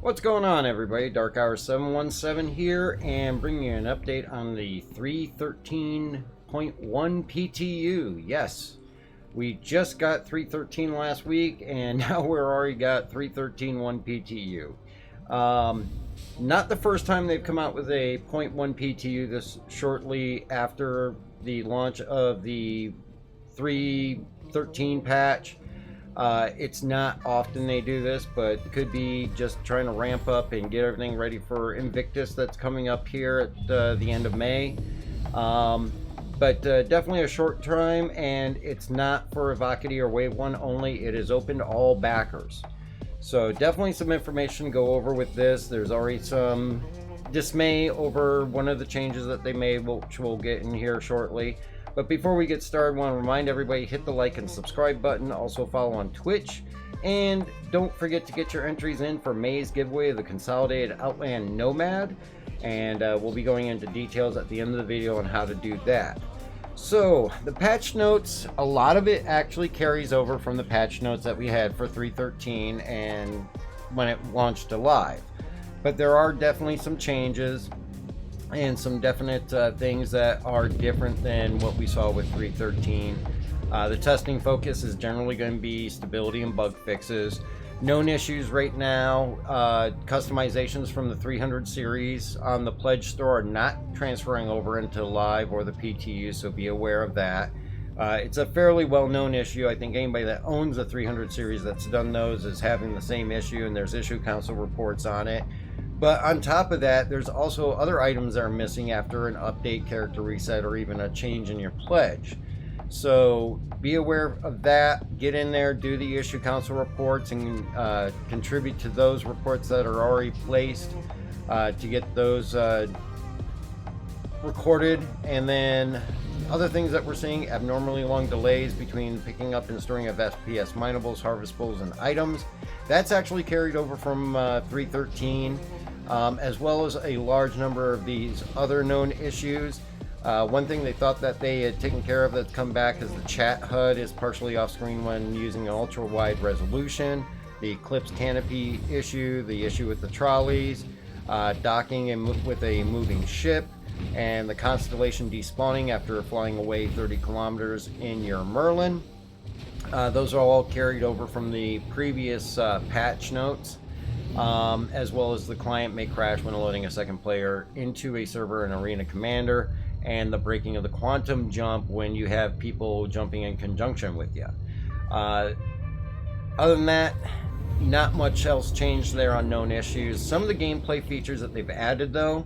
What's going on, everybody? Dark Hour 717 here, and bringing you an update on the 313.1 PTU. Yes, we just got 313 last week, and now we're already got 313.1 PTU. Not the first time they've come out with a 0.1 PTU this shortly after the launch of the 313 patch. It's not often they do this, but could be just trying to ramp up and get everything ready for Invictus that's coming up here at the end of May. But definitely a short time, and it's not for Evocaty or Wave 1 only. It is open to all backers. So definitely some information to go over with this. There's already some dismay over one of the changes that they made, which we'll get in here shortly. But before we get started, I want to remind everybody, hit the like and subscribe button. Also follow on Twitch. And don't forget to get your entries in for May's giveaway of the Consolidated Outland Nomad. And we'll be going into details at the end of the video on how to do that. So, the patch notes, a lot of it actually carries over from the patch notes that we had for 313 and when it launched to live. But there are definitely some changes and some definite things that are different than what we saw with 313. The testing focus is generally going to be stability and bug fixes. Known issues right now, customizations from the 300 series on the Pledge store are not transferring over into live or the PTU, so be aware of that. It's a fairly well-known issue. I think anybody that owns the 300 series that's done those is having the same issue, and there's issue council reports on it. But on top of that, there's also other items that are missing after an update, character reset, or even a change in your pledge. So be aware of that. Get in there, do the issue council reports, and contribute to those reports that are already placed to get those recorded. And then other things that we're seeing, abnormally long delays between picking up and storing of FPS minables, harvestables, and items. That's actually carried over from 313. As well as a large number of these other known issues. One thing they thought that they had taken care of that's come back is the chat HUD is partially off screen when using an ultra wide resolution, the Eclipse canopy issue, the issue with the trolleys, docking and with a moving ship, and the constellation despawning after flying away 30 kilometers in your Merlin. Those are all carried over from the previous patch notes. As well as the client may crash when loading a second player into a server and arena commander, and the breaking of the quantum jump when you have people jumping in conjunction with you. Other than that, not much else changed there on known issues. Some of the gameplay features that they've added though,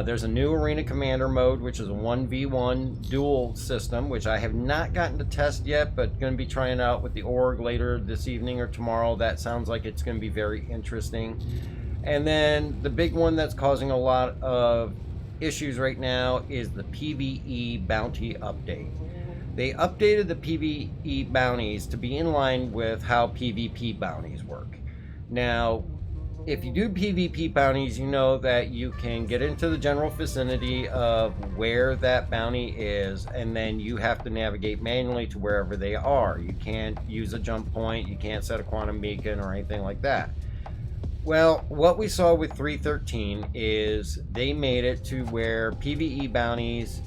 there's a new arena commander mode, which is a 1v1 duel system, which I have not gotten to test yet, but going to be trying out with the org later this evening or tomorrow. That sounds like it's going to be very interesting. And then the big one that's causing a lot of issues right now is the PvE bounty update. They updated the PvE bounties to be in line with how PvP bounties work. Now, if you do PvP bounties, you know that you can get into the general vicinity of where that bounty is, and then you have to navigate manually to wherever they are. You can't use a jump point, you can't set a quantum beacon or anything like that. Well, what we saw with 313 is they made it to where PvE bounties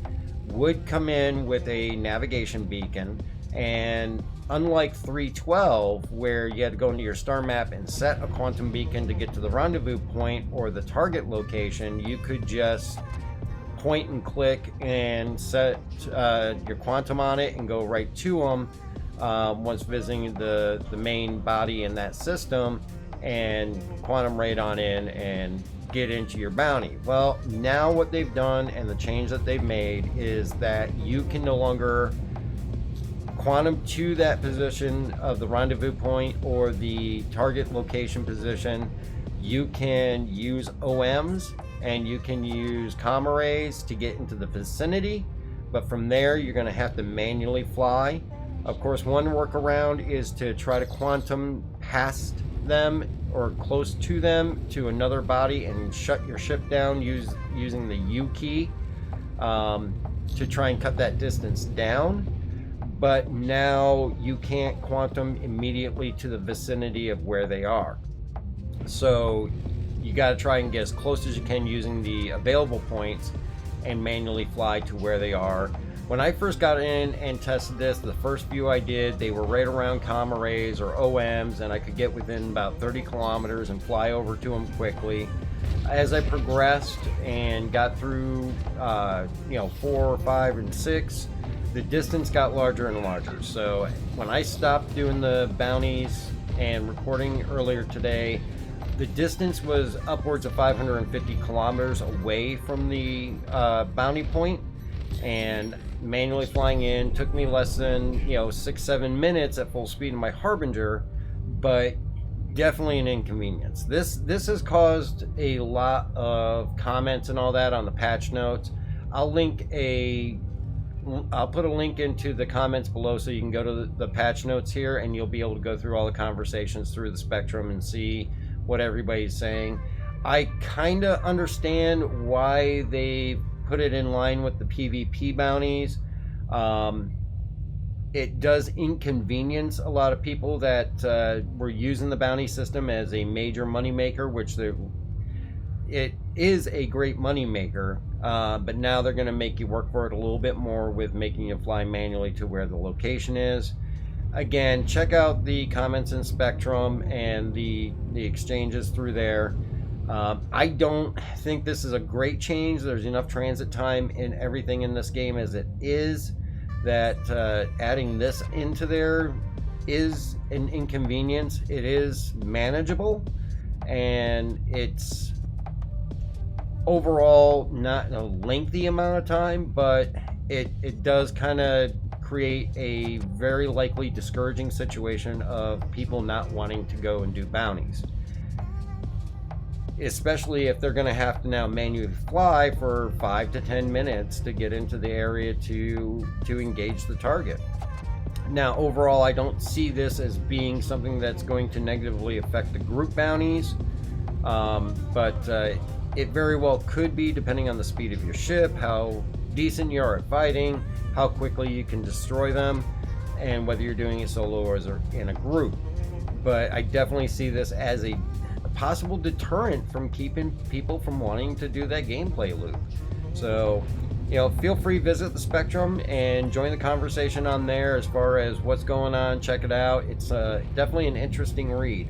would come in with a navigation beacon, and unlike 312, where you had to go into your star map and set a quantum beacon to get to the rendezvous point or the target location, you could just point and click and set your quantum on it and go right to them once visiting the main body in that system, and quantum right on in and get into your bounty. Well, now what they've done and the change that they've made is that you can no longer quantum to that position of the rendezvous point or the target location position. You can use OMs and you can use comm arrays to get into the vicinity, but from there you're going to have to manually fly. Of course, one workaround is to try to quantum past them or close to them to another body and shut your ship down using the U key to try and cut that distance down. But now you can't quantum immediately to the vicinity of where they are. So you got to try and get as close as you can using the available points and manually fly to where they are. When I first got in and tested this, the first few I did, they were right around comm arrays or OMs, and I could get within about 30 kilometers and fly over to them quickly. As I progressed and got through, 4, 5, and 6, the distance got larger and larger. So when I stopped doing the bounties and recording earlier today, the distance was upwards of 550 kilometers away from the bounty point, and manually flying in took me less than 6-7 minutes at full speed in my Harbinger, but definitely an inconvenience. This has caused a lot of comments and all that on the patch notes. I'll put a link into the comments below so you can go to the patch notes here, and you'll be able to go through all the conversations through the spectrum and see what everybody's saying. I kind of understand why they put it in line with the PvP bounties. It does inconvenience a lot of people that were using the bounty system as a major money maker, which it is a great money maker, but now they're going to make you work for it a little bit more with making you fly manually to where the location is. Again, check out the comments in Spectrum and the exchanges through there. I don't think this is a great change. There's enough transit time in everything in this game as it is, that adding this into there is an inconvenience. It is manageable, and it's overall not a lengthy amount of time, but it does kind of create a very likely discouraging situation of people not wanting to go and do bounties, especially if they're going to have to now manually fly for 5 to 10 minutes to get into the area to engage the target. Now, overall, I don't see this as being something that's going to negatively affect the group bounties, but it very well could be, depending on the speed of your ship, how decent you are at fighting, how quickly you can destroy them, and whether you're doing it solo or in a group. But I definitely see this as a possible deterrent from keeping people from wanting to do that gameplay loop. So, feel free to visit the Spectrum and join the conversation on there as far as what's going on. Check it out. It's definitely an interesting read.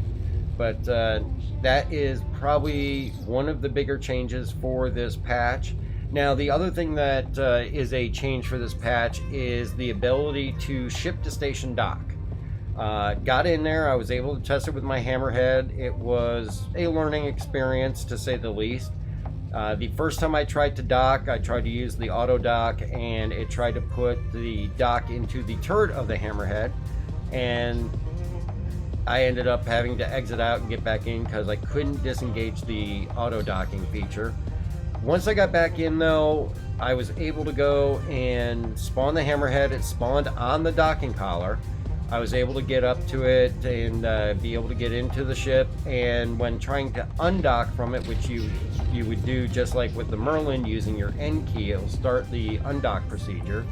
But that is probably one of the bigger changes for this patch. Now, the other thing that is a change for this patch is the ability to ship to station dock. Got in there, I was able to test it with my Hammerhead. It was a learning experience, to say the least. The first time I tried to dock, I tried to use the auto dock, and it tried to put the dock into the turret of the Hammerhead, and I ended up having to exit out and get back in because I couldn't disengage the auto docking feature. Once I got back in, though, I was able to go and spawn the Hammerhead. It spawned on the docking collar. I was able to get up to it and be able to get into the ship, and when trying to undock from it, which you would do just like with the Merlin using your N key, it will start the undock procedure.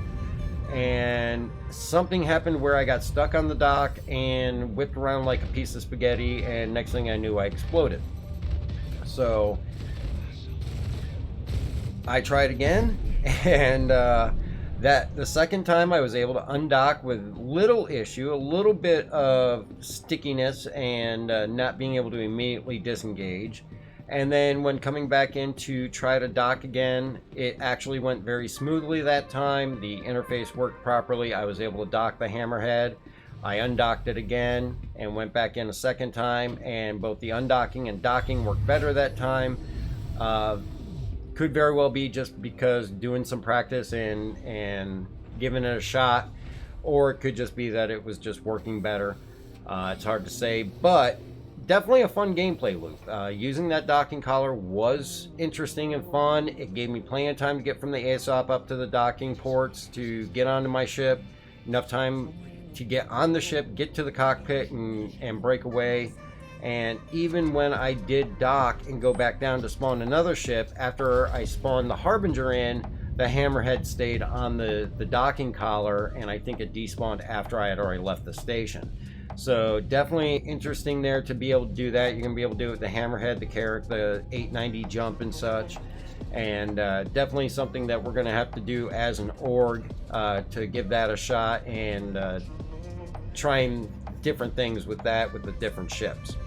And something happened where I got stuck on the dock and whipped around like a piece of spaghetti, and next thing I knew, I exploded. So I tried again, and that the second time I was able to undock with little issue, a little bit of stickiness, and not being able to immediately disengage. And then when coming back in to try to dock again, it actually went very smoothly that time. The interface worked properly. I was able to dock the Hammerhead. I undocked it again and went back in a second time, and both the undocking and docking worked better that time. Could very well be just because doing some practice and giving it a shot, or it could just be that it was just working better. It's hard to say, but definitely a fun gameplay loop. Using that docking collar was interesting and fun. It gave me plenty of time to get from the ASOP up to the docking ports to get onto my ship. Enough time to get on the ship, get to the cockpit, and break away. And even when I did dock and go back down to spawn another ship, after I spawned the Harbinger in, the Hammerhead stayed on the docking collar, and I think it despawned after I had already left the station. So definitely interesting there to be able to do that. You're going to be able to do it with the hammerhead, the carrot, the 890 jump and such. And definitely something that we're going to have to do as an org to give that a shot and trying different things with that with the different ships.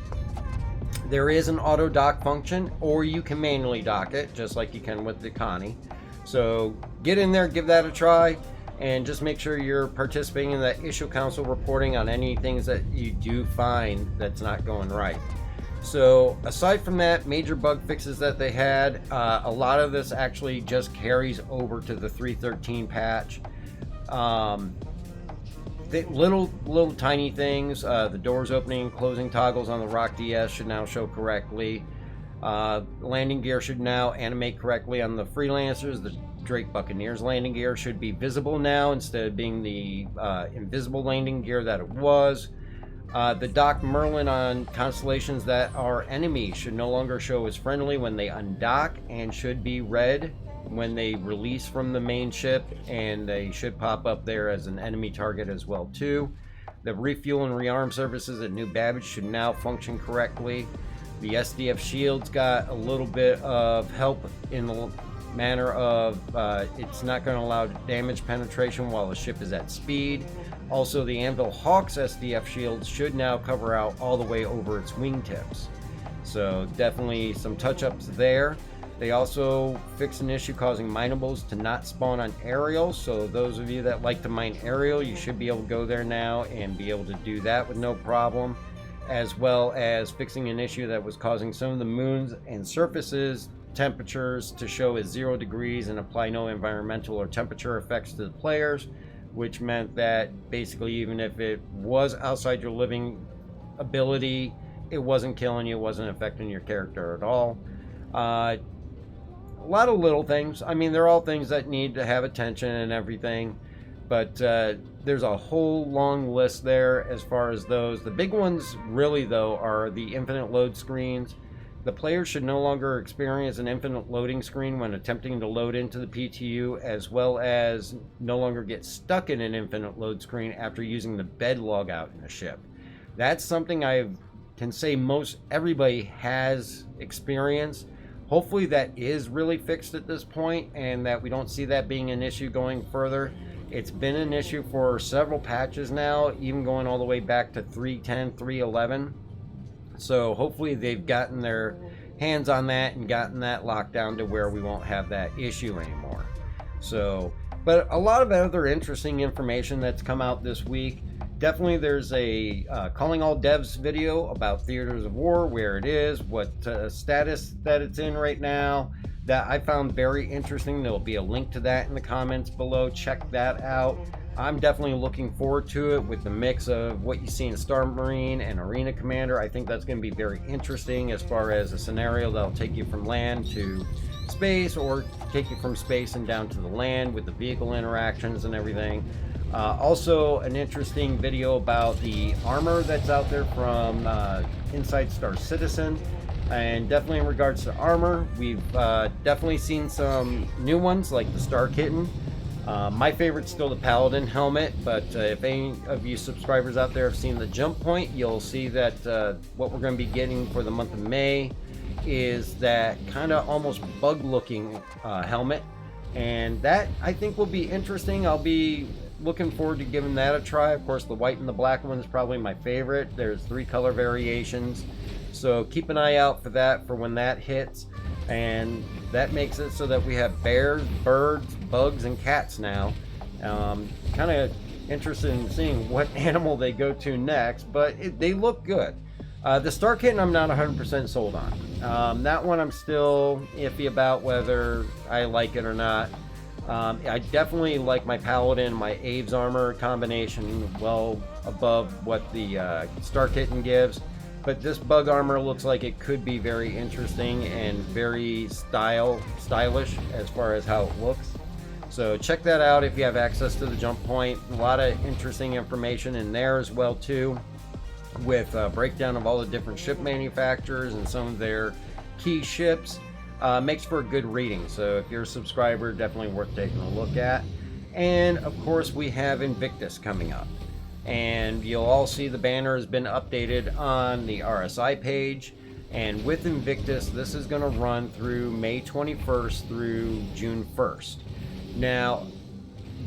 There is an auto dock function, or you can manually dock it just like you can with the Connie. So get in there, give that a try, and just make sure you're participating in the issue council reporting on any things that you do find that's not going right. So aside from that, major bug fixes that they had, a lot of this actually just carries over to the 3.13 patch. The little tiny things, the doors opening and closing toggles on the Rock DS should now show correctly. Landing gear should now animate correctly on the Freelancers. The Drake Buccaneers landing gear should be visible now instead of being the invisible landing gear that it was. The Dock Merlin on constellations that are enemies should no longer show as friendly when they undock, and should be red when they release from the main ship, and they should pop up there as an enemy target as well too. The refuel and rearm services at New Babbage should now function correctly. The SDF shields got a little bit of help in the manner of it's not going to allow damage penetration while the ship is at speed. Also, the Anvil Hawk's SDF shields should now cover out all the way over its wingtips. So definitely some touch-ups there. They also fixed an issue causing minables to not spawn on aerial. So those of you that like to mine aerial, you should be able to go there now and be able to do that with no problem. As well as fixing an issue that was causing some of the moons and surfaces temperatures to show as 0 degrees and apply no environmental or temperature effects to the players, which meant that basically even if it was outside your living ability, it wasn't killing you, it wasn't affecting your character at all. A lot of little things. I mean, they're all things that need to have attention and everything, but there's a whole long list there as far as those. The big ones really though are the infinite load screens. The player should no longer experience an infinite loading screen when attempting to load into the PTU, as well as no longer get stuck in an infinite load screen after using the bed logout in a ship. That's something I can say most everybody has experienced. Hopefully that is really fixed at this point, and that we don't see that being an issue going further. It's been an issue for several patches now, even going all the way back to 3.10, 3.11. So hopefully they've gotten their hands on that and gotten that locked down to where we won't have that issue anymore. So, but a lot of other interesting information that's come out this week. Definitely there's a calling all devs video about Theaters of War, where it is, what status that it's in right now, that I found very interesting. There'll be a link to that in the comments below. Check that out. I'm definitely looking forward to it with the mix of what you see in Star Marine and Arena Commander. I think that's going to be very interesting as far as a scenario that'll take you from land to space, or take you from space and down to the land with the vehicle interactions and everything. Also an interesting video about the armor that's out there from Inside Star Citizen, and definitely in regards to armor, we've definitely seen some new ones like the Star Kitten. My favorite's still the Paladin helmet, but if any of you subscribers out there have seen the Jump Point, you'll see that what we're going to be getting for the month of May is that kind of almost bug looking helmet, and that I think will be interesting. I'll be looking forward to giving that a try. Of course, the white and the black one is probably my favorite. There's 3 color variations, so keep an eye out for that for when that hits. And that makes it so that we have bears, birds, bugs, and cats now. Kind of interested in seeing what animal they go to next, but they look good. The Star Kitten I'm not 100% sold on. That one I'm still iffy about whether I like it or not. I definitely like my Paladin and my Aves armor combination well above what the Star Kitten gives, but this bug armor looks like it could be very interesting and very stylish as far as how it looks. So check that out if you have access to the Jump Point. A lot of interesting information in there as well too, with a breakdown of all the different ship manufacturers and some of their key ships. Makes for a good reading, so if you're a subscriber, definitely worth taking a look at. And of course we have Invictus coming up, and you'll all see the banner has been updated on the RSI page. And with Invictus, this is going to run through May 21st through June 1st. Now,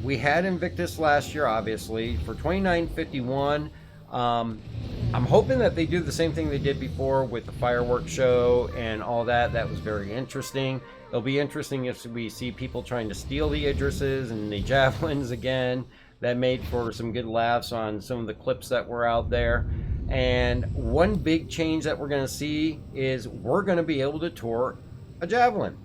we had Invictus last year, obviously, for $29.51. I'm hoping that they do the same thing they did before with the fireworks show and all that. That was very interesting. It'll be interesting if we see people trying to steal the Idrises and the javelins again. That made for some good laughs on some of the clips that were out there. And one big change that we're going to see is we're going to be able to tour a javelin.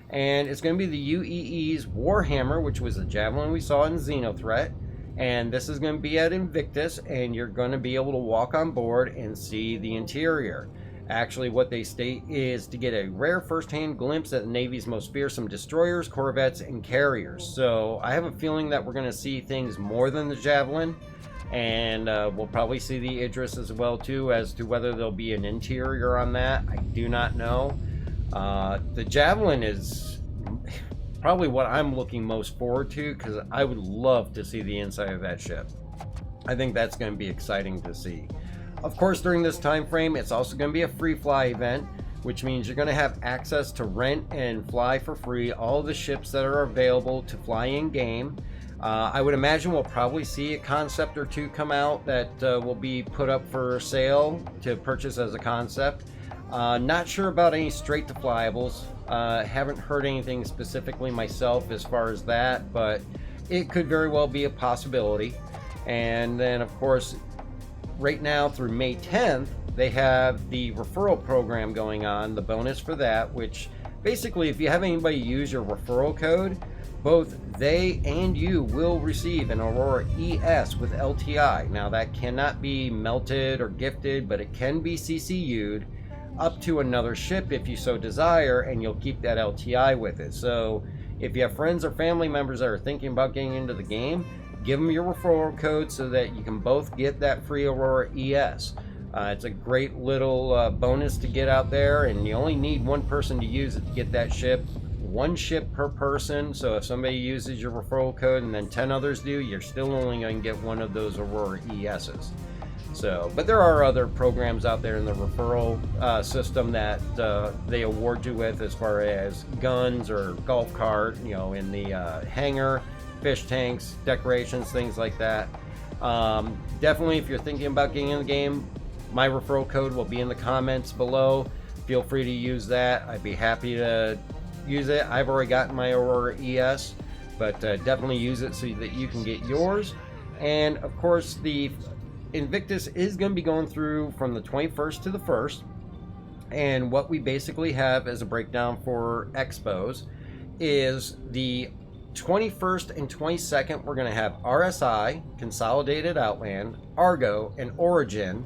And it's going to be the UEE's Warhammer, which was the javelin we saw in Xenothreat. And this is going to be at Invictus, and you're going to be able to walk on board and see the interior. Actually, what they state is to get a rare first-hand glimpse at the Navy's most fearsome destroyers, corvettes, and carriers. So I have a feeling that we're going to see things more than the javelin. And we'll probably see the Idris as well, too. As to whether there'll be an interior on that, I do not know. The javelin is probably what I'm looking most forward to, because I would love to see the inside of that ship. I think that's going to be exciting to see. Of course, during this time frame, it's also going to be a free fly event, which means you're going to have access to rent and fly for free all the ships that are available to fly in game. I would imagine we'll probably see a concept or two come out that will be put up for sale to purchase as a concept. Not sure about any straight to flyables. Haven't heard anything specifically myself as far as that, but it could very well be a possibility. And then, of course, right now through May 10th, they have the referral program going on, the bonus for that, which basically, if you have anybody use your referral code, both they and you will receive an Aurora ES with LTI. Now, that cannot be melted or gifted, but it can be CCU'd up to another ship if you so desire, and you'll keep that LTI with it. So if you have friends or family members that are thinking about getting into the game, give them your referral code so that you can both get that free Aurora ES. It's a great little bonus to get out there, and you only need one person to use it to get that ship. One ship per person, so if somebody uses your referral code and then 10 others do, you're still only going to get one of those Aurora ESs. So, but there are other programs out there in the referral system that they award you with, as far as guns or golf cart, you know, in the hangar, fish tanks, decorations, things like that. Definitely, if you're thinking about getting in the game, my referral code will be in the comments below. Feel free to use that. I'd be happy to use it. I've already gotten my Aurora ES, but definitely use it so that you can get yours. And of course, the Invictus is going to be going through from the 21st to the 1st, and what we basically have as a breakdown for expos is the 21st and 22nd we're going to have RSI, Consolidated Outland, Argo, and Origin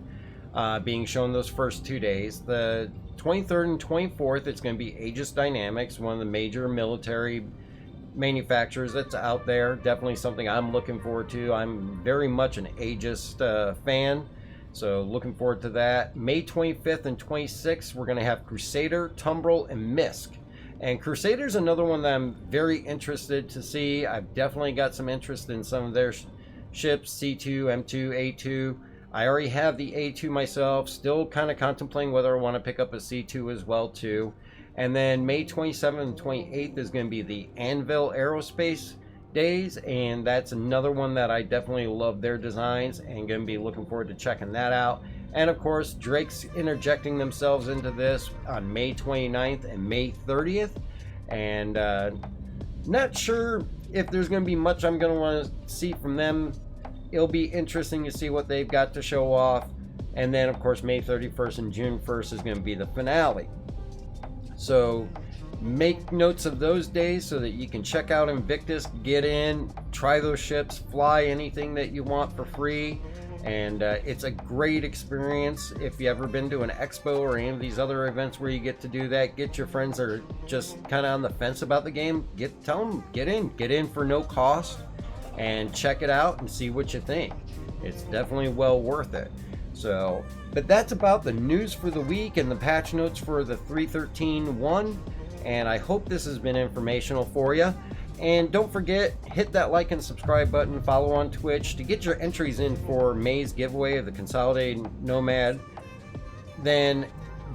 being shown those first 2 days. The 23rd and 24th, it's going to be Aegis Dynamics, one of the major military manufacturers that's out there. Definitely something I'm looking forward to. I'm very much an Aegis fan, so looking forward to that. May 25th and 26th, we're going to have Crusader, Tumbril, and Misk. And Crusader's another one that I'm very interested to see. I've definitely got some interest in some of their ships, C2, M2, A2. I already have the A2 myself, still kind of contemplating whether I want to pick up a C2 as well too. And then May 27th and 28th is going to be the Anvil Aerospace Days, and that's another one that I definitely love their designs and going to be looking forward to checking that out. And of course, Drake's interjecting themselves into this on May 29th and May 30th, and not sure if there's going to be much I'm going to want to see from them. It'll be interesting to see what they've got to show off. And then of course, May 31st and June 1st is going to be the finale. So make notes of those days so that you can check out Invictus, get in, try those ships, fly anything that you want for free. And it's a great experience. If you've ever been to an expo or any of these other events where you get to do that, get your friends that are just kind of on the fence about the game, tell them, get in for no cost and check it out and see what you think. It's definitely well worth it. So, but that's about the news for the week and the patch notes for the 3.13.1, and I hope this has been informational for you. And don't forget, hit that like and subscribe button, follow on Twitch to get your entries in for May's giveaway of the Consolidated Nomad. Then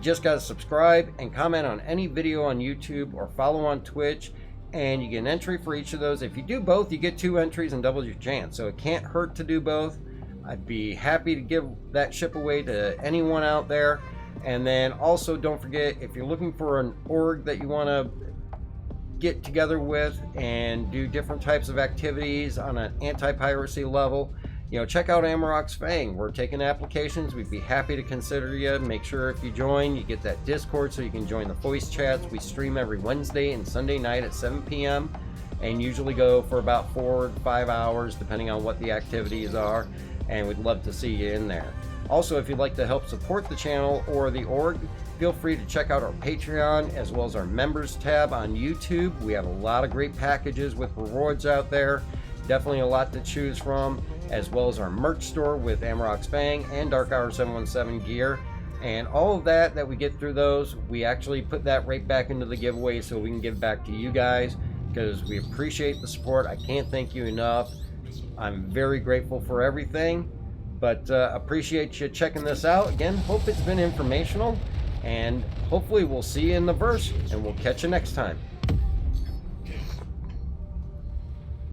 just gotta subscribe and comment on any video on YouTube or follow on Twitch, and you get an entry for each of those. If you do both, you get 2 entries and doubles your chance, so it can't hurt to do both. I'd be happy to give that ship away to anyone out there. And then also don't forget, if you're looking for an org that you want to get together with and do different types of activities on an anti-piracy level, check out Auec's Fang. We're taking applications. We'd be happy to consider you. Make sure if you join, you get that Discord so you can join the voice chats. We stream every Wednesday and Sunday night at 7 p.m. and usually go for about 4 to 5 hours depending on what the activities are, and we'd love to see you in there. Also, if you'd like to help support the channel or the org, feel free to check out our Patreon as well as our members tab on YouTube. We have a lot of great packages with rewards out there. Definitely a lot to choose from, as well as our merch store with Auec's Fang and Dark Hour 717 gear. And all of that we get through those, we actually put that right back into the giveaway so we can give back to you guys, because we appreciate the support. I can't thank you enough. I'm very grateful for everything. But appreciate you checking this out. Again, hope it's been informational, and hopefully we'll see you in the verse, and we'll catch you next time.